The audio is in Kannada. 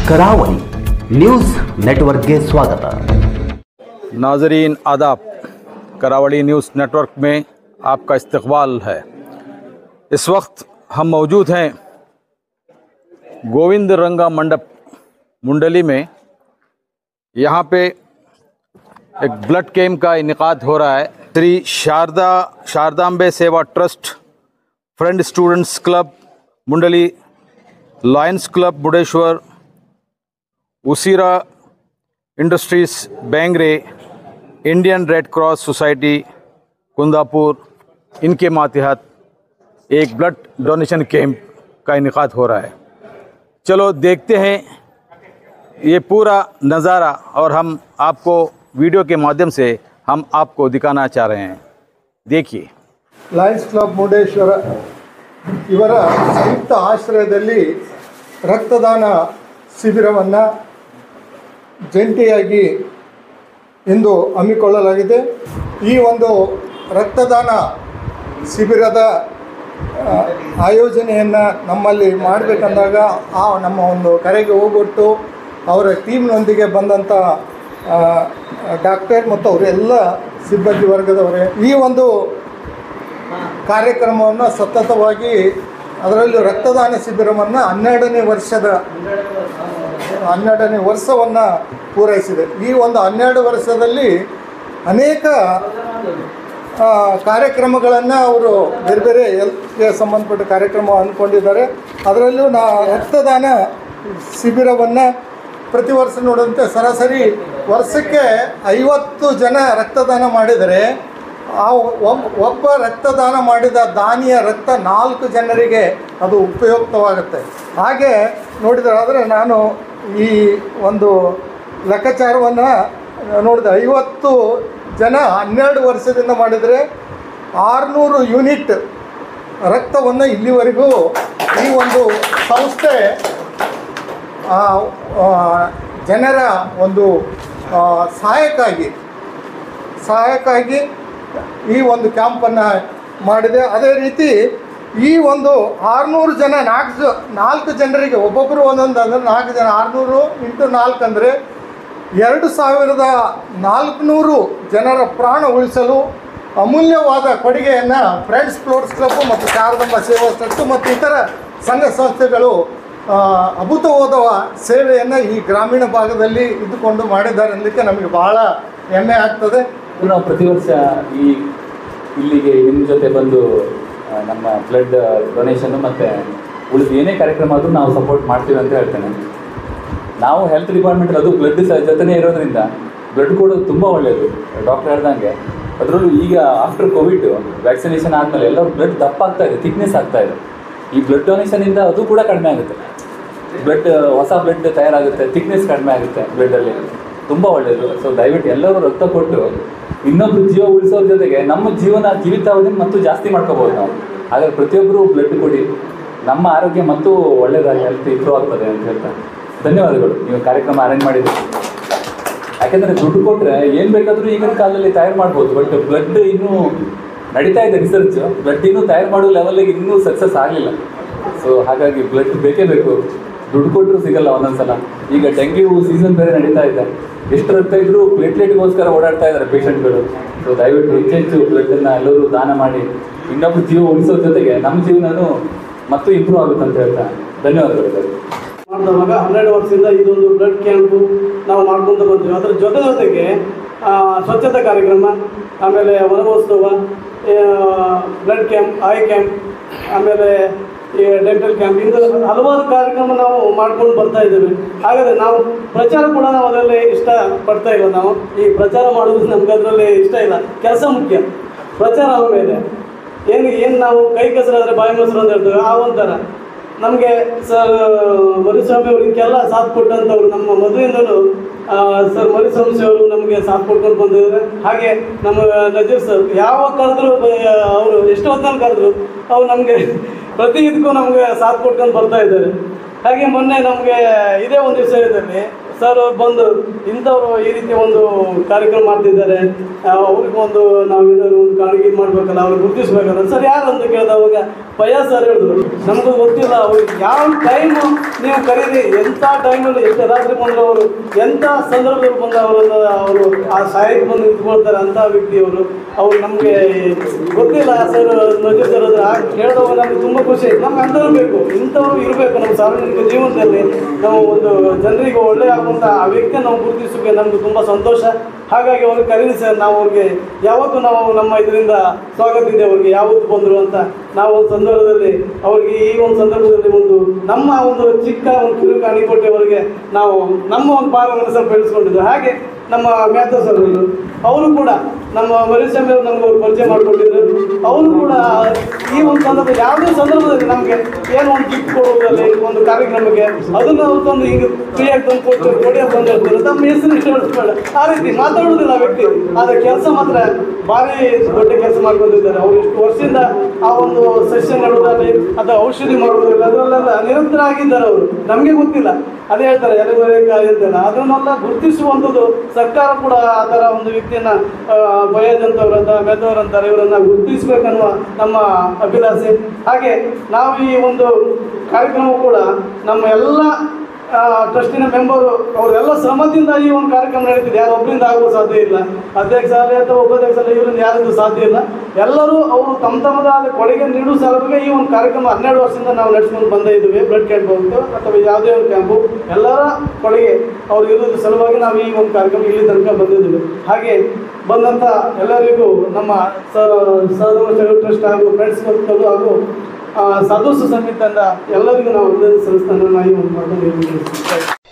करावली न्यूज़ नेटवर्क के स्वागत। नाजरीन आदाब, करावली न्यूज़ नेटवर्क में आपका इस्तकबाल है। इस वक्त हम मौजूद हैं गोविंद रंगा मंडप मुंडली में। यहाँ पे एक ब्लड कैंप का इनेकाद हो रहा है। Shri Sharadambe Seva trust, friend students club Mundli, Lions club Budeshwar, Usira industries Bangre, Indian Red Cross society Kundapur, इनके मातहत एक ब्लड डोनेशन कैंप का इनेकाद हो रहा है। चलो देखते हैं ये पूरा नज़ारा, और हम आपको वीडियो के माध्यम से हम आपको दिखाना चाह रहे हैं। देखिए। लायंस क्लब मुर्डेश्वर ಇವರ ಸಂಯುಕ್ತ ಆಶ್ರಯದಲ್ಲಿ ರಕ್ತದಾನ ಶಿಬಿರವನ್ನು ಜಂಟಿಯಾಗಿ ಇಂದು ಹಮ್ಮಿಕೊಳ್ಳಲಾಗಿದೆ। ಈ ಒಂದು ರಕ್ತದಾನ ಶಿಬಿರದ ಆಯೋಜನೆಯನ್ನು ನಮ್ಮಲ್ಲಿ ಮಾಡಬೇಕಂದಾಗ ನಮ್ಮ ಒಂದು ಕರೆಗೆ ಹೋಗ್ಬಿಟ್ಟು ಅವರ ಟೀಮ್ನೊಂದಿಗೆ ಬಂದಂಥ ಡಾಕ್ಟರ್ ಮತ್ತು ಅವರೆಲ್ಲ ಸಿಬ್ಬಂದಿ ವರ್ಗದವರೇ ಈ ಒಂದು ಕಾರ್ಯಕ್ರಮವನ್ನು ಸತತವಾಗಿ, ಅದರಲ್ಲೂ ರಕ್ತದಾನ ಶಿಬಿರವನ್ನು 12ನೇ ವರ್ಷವನ್ನು ಪೂರೈಸಿದೆ। ಈ ಒಂದು 12 ವರ್ಷದಲ್ಲಿ ಅನೇಕ ಕಾರ್ಯಕ್ರಮಗಳನ್ನು ಅವರು ಬೇರೆ ಬೇರೆ ಹೆಲ್ತ್ಗೆ ಸಂಬಂಧಪಟ್ಟ ಕಾರ್ಯಕ್ರಮ ಅಂದ್ಕೊಂಡಿದ್ದಾರೆ। ಅದರಲ್ಲೂ ರಕ್ತದಾನ ಶಿಬಿರವನ್ನು ಪ್ರತಿ ವರ್ಷ ನೋಡುವಂತೆ ಸರಾಸರಿ ವರ್ಷಕ್ಕೆ 50 ಜನ ರಕ್ತದಾನ ಮಾಡಿದರೆ ಆ ಒಬ್ಬ ರಕ್ತದಾನ ಮಾಡಿದ ದಾನಿಯ ರಕ್ತ 4 ಜನರಿಗೆ ಅದು ಉಪಯುಕ್ತವಾಗುತ್ತೆ। ಹಾಗೆ ನೋಡಿದರೆ ನಾನು ಈ ಒಂದು ಲೆಕ್ಕಾಚಾರವನ್ನು ನೋಡಿದೆ। 50 ಜನ 12 ವರ್ಷದಿಂದ ಮಾಡಿದರೆ 600 ಯೂನಿಟ್ ರಕ್ತವನ್ನು ಇಲ್ಲಿವರೆಗೂ ಈ ಒಂದು ಸಂಸ್ಥೆ ಜನರ ಒಂದು ಸಹಾಯಕ್ಕಾಗಿ ಈ ಒಂದು ಕ್ಯಾಂಪನ್ನು ಮಾಡಿದೆ। ಅದೇ ರೀತಿ ಈ ಒಂದು 600 ಜನ 4 ಜನರಿಗೆ ಒಬ್ಬೊಬ್ಬರು ಒಂದೊಂದು ಅಂದರೆ 4 ಜನ 600 × 4 ಅಂದರೆ 2400 ಜನರ ಪ್ರಾಣ ಉಳಿಸಲು ಅಮೂಲ್ಯವಾದ ಕೊಡುಗೆಯನ್ನು ಫ್ರೆಂಡ್ಸ್ ಸ್ಪೋರ್ಟ್ಸ್ ಕ್ಲಬ್ ಮತ್ತು ಶಾರದಾಂಬಾ ಸೇವಾ ಟ್ರಸ್ಟ್ ಮತ್ತು ಇತರ ಸಂಘ ಸಂಸ್ಥೆಗಳು ಅಭೂತವಾದ ಸೇವೆಯನ್ನು ಈ ಗ್ರಾಮೀಣ ಭಾಗದಲ್ಲಿ ಇದ್ದುಕೊಂಡು ಮಾಡಿದ್ದಾರೆ ಅನ್ನಲಿಕ್ಕೆ ನಮಗೆ ಬಹಳ ಹೆಮ್ಮೆ ಆಗ್ತದೆ। ನಾವು ಪ್ರತಿ ವರ್ಷ ಇಲ್ಲಿಗೆ ನಿಮ್ಮ ಜೊತೆ ಬಂದು ನಮ್ಮ ಬ್ಲಡ್ ಡೊನೇಷನ್ನು ಮತ್ತು ಉಳಿದ ಏನೇ ಕಾರ್ಯಕ್ರಮ ಆದರೂ ನಾವು ಸಪೋರ್ಟ್ ಮಾಡ್ತೀವಿ ಅಂತ ಹೇಳ್ತೇನೆ। ನಾವು ಹೆಲ್ತ್ ಡಿಪಾರ್ಟ್ಮೆಂಟಲ್ಲಿ ಅದು ಬ್ಲಡ್ ಜೊತೆನೇ ಇರೋದ್ರಿಂದ ಬ್ಲಡ್ ಕೊಡೋದು ತುಂಬ ಒಳ್ಳೆಯದು, ಡಾಕ್ಟರ್ ಹೇಳ್ದಂಗೆ। ಅದರಲ್ಲೂ ಈಗ ಆಫ್ಟರ್ ಕೋವಿಡ್ ವ್ಯಾಕ್ಸಿನೇಷನ್ ಆದಮೇಲೆ ಎಲ್ಲರೂ ಬ್ಲಡ್ ದಪ್ಪ ಆಗ್ತಾಯಿದೆ, ಥಿಕ್ನೆಸ್ ಆಗ್ತಾಯಿದೆ। ಈ ಬ್ಲಡ್ ಡೊನೇಷನಿಂದ ಅದು ಕೂಡ ಕಡಿಮೆ ಆಗುತ್ತೆ, ಹೊಸ ಬ್ಲಡ್ ತಯಾರಾಗುತ್ತೆ, ಥಿಕ್ನೆಸ್ ಕಡಿಮೆ ಆಗುತ್ತೆ ಬ್ಲಡ್ಡಲ್ಲಿ, ತುಂಬ ಒಳ್ಳೆಯದು। ಸೊ ದಯವಿಟ್ಟು ಎಲ್ಲರೂ ರಕ್ತ ಕೊಟ್ಟು ಇನ್ನೊಬ್ರು ಜೀವ ಉಳಿಸೋದ್ರ ಜೊತೆಗೆ ನಮ್ಮ ಜೀವಿತಾವಧಿನ ಮತ್ತು ಜಾಸ್ತಿ ಮಾಡ್ಕೋಬೋದು ನಾವು। ಹಾಗಾಗಿ ಪ್ರತಿಯೊಬ್ಬರು ಬ್ಲಡ್ ಕೊಡಿ, ನಮ್ಮ ಆರೋಗ್ಯ ಮತ್ತು ಒಳ್ಳೆಯದಾಗಿ ಹೆಲ್ತ್ ಇಂಪ್ರೂವ್ ಆಗ್ತದೆ ಅಂತ ಹೇಳ್ತಾರೆ। ಧನ್ಯವಾದಗಳು, ನೀವು ಕಾರ್ಯಕ್ರಮ ಅರೇಂಜ್ ಮಾಡಿದ್ದೀರಿ। ಯಾಕೆಂದರೆ ದುಡ್ಡು ಕೊಟ್ಟರೆ ಏನು ಬೇಕಾದರೂ ಈಗಿನ ಕಾಲದಲ್ಲಿ ತಯಾರು ಮಾಡ್ಬೋದು, ಬಟ್ ಬ್ಲಡ್ ಇನ್ನೂ ನಡೀತಾ ಇದೆ ರಿಸರ್ಚ್, ಬ್ಲಡ್ ಇನ್ನೂ ತಯಾರು ಮಾಡೋ ಲೆವೆಲ್ಗೆ ಇನ್ನೂ ಸಕ್ಸಸ್ ಆಗಲಿಲ್ಲ। ಸೊ ಹಾಗಾಗಿ ಬ್ಲಡ್ ಬೇಕೇ ಬೇಕು, ದುಡ್ಡು ಕೊಟ್ಟರು ಸಿಗಲ್ಲ ಒಂದೊಂದ್ಸಲ। ಈಗ ಡೆಂಗ್ಯೂ ಸೀಸನ್ ಬೇರೆ ನಡೀತಾ ಇದೆ, ಎಷ್ಟು ರಕ್ತ ಇದ್ದರೂ ಪ್ಲೇಟ್ಲೆಟ್ಗೋಸ್ಕರ ಓಡಾಡ್ತಾ ಇದ್ದಾರೆ ಪೇಷಂಟ್ಗಳು। ಸೊ ದಯವಿಟ್ಟು ಹೆಚ್ಚೆಚ್ಚು ಬ್ಲಡ್ಡನ್ನು ಎಲ್ಲರೂ ದಾನ ಮಾಡಿ ಇನ್ನೊಬ್ಬರು ಜೀವ ಉಳಿಸೋ ಜೊತೆಗೆ ನಮ್ಮ ಜೀವನನೂ ಮತ್ತು ಇಂಪ್ರೂವ್ ಆಗುತ್ತೆ ಅಂತ ಹೇಳ್ತಾ ಧನ್ಯವಾದಗಳು। ಮಾಡಿದವಾಗ 12 ವರ್ಷದಿಂದ ಇದೊಂದು ಬ್ಲಡ್ ಕ್ಯಾಂಪು ನಾವು ಮಾಡ್ಕೊತ ಬಂದ್ವಿ। ಅದರ ಜೊತೆಗೆ ಸ್ವಚ್ಛತಾ ಕಾರ್ಯಕ್ರಮ, ಆಮೇಲೆ ವನಮಹೋತ್ಸವ, ಬ್ಲಡ್ ಕ್ಯಾಂಪ್, ಐ ಕ್ಯಾಂಪ್, ಆಮೇಲೆ ಈ ಡೆಂಟಲ್ ಕ್ಯಾಂಪ್, ಇಂದು ಹಲವಾರು ಕಾರ್ಯಕ್ರಮ ನಾವು ಮಾಡ್ಕೊಂಡು ಬರ್ತಾ ಇದ್ದೇವೆ। ಹಾಗಾದರೆ ನಾವು ಪ್ರಚಾರ ಕೂಡ ನಾವು ಅದರಲ್ಲಿ ಇಷ್ಟಪಡ್ತಾ ಇಲ್ಲ। ನಾವು ಈ ಪ್ರಚಾರ ಮಾಡೋದು ನಮ್ಗೆ ಅದರಲ್ಲಿ ಇಷ್ಟ ಇಲ್ಲ, ಕೆಲಸ ಮುಖ್ಯ, ಪ್ರಚಾರ ಆಮೇಲೆ ಏನು ನಾವು ಕೈ ಕೆಸರಾದರೆ ಬಾಯಿ ಮೊಸರು ಅಂತ ಹೇಳ್ತೇವೆ, ಆ ಒಂಥರ ನಮಗೆ ಸರ್ ಮರುಸ್ವಾಮಿ ಅವರು ಇದಕ್ಕೆಲ್ಲ ಸಾಥ್ ಕೊಟ್ಟಂಥವ್ರು, ನಮ್ಮ ಮದುವೆಯಿಂದಲೂ ಸರ್ ಮರುಸ್ವಾಮಿ ಅವರು ನಮಗೆ ಸಾಥ್ ಕೊಟ್ಕೊಂಡು ಬಂದಿದ್ದಾರೆ। ಹಾಗೆ ನಮ್ಮ ನಜೀರ್ ಸರ್ ಯಾವ ಕರೆದ್ರು, ಅವರು ಎಷ್ಟು ಹೊತ್ತಲ್ಲಿ ಕರೆದ್ರು ಅವ್ರು ನಮಗೆ ಪ್ರತಿ ಇದಕ್ಕೂ ನಮಗೆ ಸಾಥ್ ಕೊಟ್ಕೊಂಡು ಬರ್ತಾ ಇದ್ದಾರೆ। ಹಾಗೆ ಮೊನ್ನೆ ನಮಗೆ ಇದೇ ಒಂದು ವಿಷಯದಲ್ಲಿ ಸರ್ ಅವ್ರು ಬಂದು ಇಂಥವ್ರು ಈ ರೀತಿ ಒಂದು ಕಾರ್ಯಕ್ರಮ ಮಾಡ್ತಿದ್ದಾರೆ, ಅವ್ರಿಗೊಂದು ನಾವೇನಾದ್ರು ಒಂದು ಕಾಣಿಕೆ ಮಾಡಬೇಕಲ್ಲ, ಅವ್ರಿಗೆ ಗುರುತಿಸ್ಬೇಕಲ್ಲ. ಸರ್ ಯಾರು ಅಂತ ಕೇಳಿದವಾಗ ಭಯ ಸರ್ ಹೇಳಿದ್ರು, ನಮಗೂ ಗೊತ್ತಿಲ್ಲ ಅವ್ರಿಗೆ ಯಾವ ಟೈಮು ನೀವು ಕರೀರಿ, ಎಂಥ ಟೈಮಲ್ಲಿ ಎಷ್ಟು ರಾತ್ರಿ ಬಂದರು ಅವರು, ಎಂಥ ಸಂದರ್ಭದಲ್ಲಿ ಬಂದು ಅವರು ಆ ಸಹಾಯಕ್ಕೆ ಬಂದು ನಿಂತ್ಕೊಳ್ತಾರೆ ಅಂಥ ವ್ಯಕ್ತಿಯವರು. ಅವ್ರು ನಮಗೆ ಗೊತ್ತಿಲ್ಲ ಸರ್, ನಜೀರ್ ಸರ್ ಹತ್ರ ಕೇಳಿದವಾಗ ನಮ್ಗೆ ತುಂಬ ಖುಷಿ ಆಯ್ತು. ನಮ್ಗೆ ಅಂಥವ್ರು ಬೇಕು, ಇಂಥವ್ರು ಇರಬೇಕು ನಮ್ಮ ಸಾರ್ವಜನಿಕ ಜೀವನದಲ್ಲಿ. ನಾವು ಒಂದು ಜನರಿಗೆ ಒಳ್ಳೆಯ ಆಗುವಂಥ ಆ ವ್ಯಕ್ತಿಯ ನಾವು ಗುರುತಿಸೋಕೆ ನಮ್ಗೆ ತುಂಬ ಸಂತೋಷ. ಹಾಗಾಗಿ ಅವ್ರಿಗೆ ಕರೀರಿ ಸರ್, ನಾವು ಅವ್ರಿಗೆ ಯಾವತ್ತೂ ನಾವು ನಮ್ಮ ಇದರಿಂದ ಸ್ವಾಗತ ಇದೆ ಅವ್ರಿಗೆ ಯಾವತ್ತು ಬಂದರು ಅಂತ. ನಾವು ಒಂದು ಸಂದರ್ಭದಲ್ಲಿ ಅವ್ರಿಗೆ ಈ ಒಂದು ಸಂದರ್ಭದಲ್ಲಿ ಒಂದು ನಮ್ಮ ಒಂದು ಚಿಕ್ಕ ಒಂದು ಕಿರುಕಾಣಿ ಕೊಟ್ಟು ಅವರಿಗೆ ನಾವು ನಮ್ಮ ಒಂದು ಪಾಲವನ್ನು ಸ್ವಲ್ಪ ಬೆಳೆಸ್ಕೊಂಡಿದ್ದು. ಹಾಗೆ ನಮ್ಮ ಮ್ಯಾಥೋ ಸರ್ ಅವರು ಕೂಡ ನಮ್ಮ ಮರಿಸ್ವಾಮಿ ಅವರು ನಮ್ಗೆ ಅವ್ರು ಪರಿಚಯ ಮಾಡಿಕೊಟ್ಟಿದ್ರು. ಅವರು ಕೂಡ ಈ ಒಂದು ಸಂದರ್ಭ ಯಾವುದೇ ಸಂದರ್ಭದಲ್ಲಿ ನಮಗೆ ಏನೋ ಒಂದು ಗಿಫ್ಟ್ ಕೊಡುವುದರಲ್ಲಿ ಒಂದು ಕಾರ್ಯಕ್ರಮಕ್ಕೆ ಅದನ್ನು ಅವ್ರು ತಂದು ಈಗ ಫ್ರೀಯಾಗಿ ತಂದು ಕೊಟ್ಟು ಕೊಡಿಯ ಬಂದಿರ್ತಾರೆ, ನಮ್ಮ ಹೆಸರು ಹೇಳಿಸ್ಬೇಡ ಆ ರೀತಿ ಮಾತಾಡೋದಿಲ್ಲ ವ್ಯಕ್ತಿ. ಆದರೆ ಕೆಲಸ ಮಾತ್ರ ಭಾರಿ ದೊಡ್ಡ ಕೆಲಸ ಮಾಡ್ಕೊಂಡಿದ್ದಾರೆ. ಅವರು ಇಷ್ಟು ವರ್ಷದಿಂದ ಆ ಒಂದು ಸಸ್ಯ ನೆಡುವುದಾಗಲಿ ಅಥವಾ ಔಷಧಿ ಮಾಡುವುದಿಲ್ಲ ಅದರಲ್ಲೆಲ್ಲ ನಿರಂತರ ಆಗಿದ್ದಾರೆ ಅವರು. ನಮಗೆ ಗೊತ್ತಿಲ್ಲ, ಅದೇ ಹೇಳ್ತಾರೆ ಎಲೆಮರೆಕಾಯಿ ಅಂತೆಲ್ಲ, ಅದನ್ನೆಲ್ಲ ಗುರುತಿಸುವಂಥದ್ದು ಸರ್ಕಾರ ಕೂಡ ಆ ಥರ ಒಂದು ವ್ಯಕ್ತಿಯನ್ನು ಬಯಾಜ್ ಅಂತವ್ರಂತ ಮೆದವರಂತಾರೆ ಇವರನ್ನು ಗುರುತಿಸಬೇಕನ್ನುವ ನಮ್ಮ ಅಭಿಲಾಷೆ. ಹಾಗೆ ನಾವು ಈ ಒಂದು ಕಾರ್ಯಕ್ರಮ ಕೂಡ ನಮ್ಮ ಎಲ್ಲ ಟ್ರಸ್ಟಿನ ಮೆಂಬರು ಅವರೆಲ್ಲ ಶ್ರಮದಿಂದ ಈ ಒಂದು ಕಾರ್ಯಕ್ರಮ ನಡೀತಿದೆ. ಯಾರು ಒಬ್ಬರಿಂದ ಆಗುವ ಸಾಧ್ಯ ಇಲ್ಲ, ಅಧ್ಯಕ್ಷ ಆಗಲಿ ಅಥವಾ ಉಪಾಧ್ಯಕ್ಷ ಆಗಲಿ ಇವರಿಂದ ಯಾರಿಗೂ ಸಾಧ್ಯ ಇಲ್ಲ. ಎಲ್ಲರೂ ಅವರು ತಮ್ಮ ತಮ್ಮದಾದ ಕೊಡುಗೆ ನೀಡುವ ಸಲುವಾಗಿ ಈ ಒಂದು ಕಾರ್ಯಕ್ರಮ 12 ವರ್ಷದಿಂದ ನಾವು ನಡೆಸ್ಕೊಂಡು ಬಂದೇ ಇದ್ದೀವಿ. ಬ್ಲಡ್ ಕ್ಯಾಂಪ್ ಬಂತು ಅಥವಾ ಯಾವುದೇ ಒಂದು ಕ್ಯಾಂಪು ಎಲ್ಲರ ಕೊಡುಗೆ ಅವ್ರು ಇರೋದ್ರ ಸಲುವಾಗಿ ನಾವು ಈ ಒಂದು ಕಾರ್ಯಕ್ರಮ ಇಲ್ಲಿ ತನಕ ಬಂದಿದ್ದೀವಿ. ಹಾಗೆ ಬಂದಂಥ ಎಲ್ಲರಿಗೂ ನಮ್ಮ ಸಹೋದರ ಟ್ರಸ್ಟ್ ಹಾಗೂ ಫ್ರೆಂಡ್ಸ್ ವರ್ಕರು ಹಾಗೂ ಸದಸ್ಯ ಸಮಿತಿಯಿಂದ ಎಲ್ಲರಿಗೂ ನಾವು ಸಲ್ಲಿಸ್ತಾನೆ ನಾವು ಈ ಒಂದು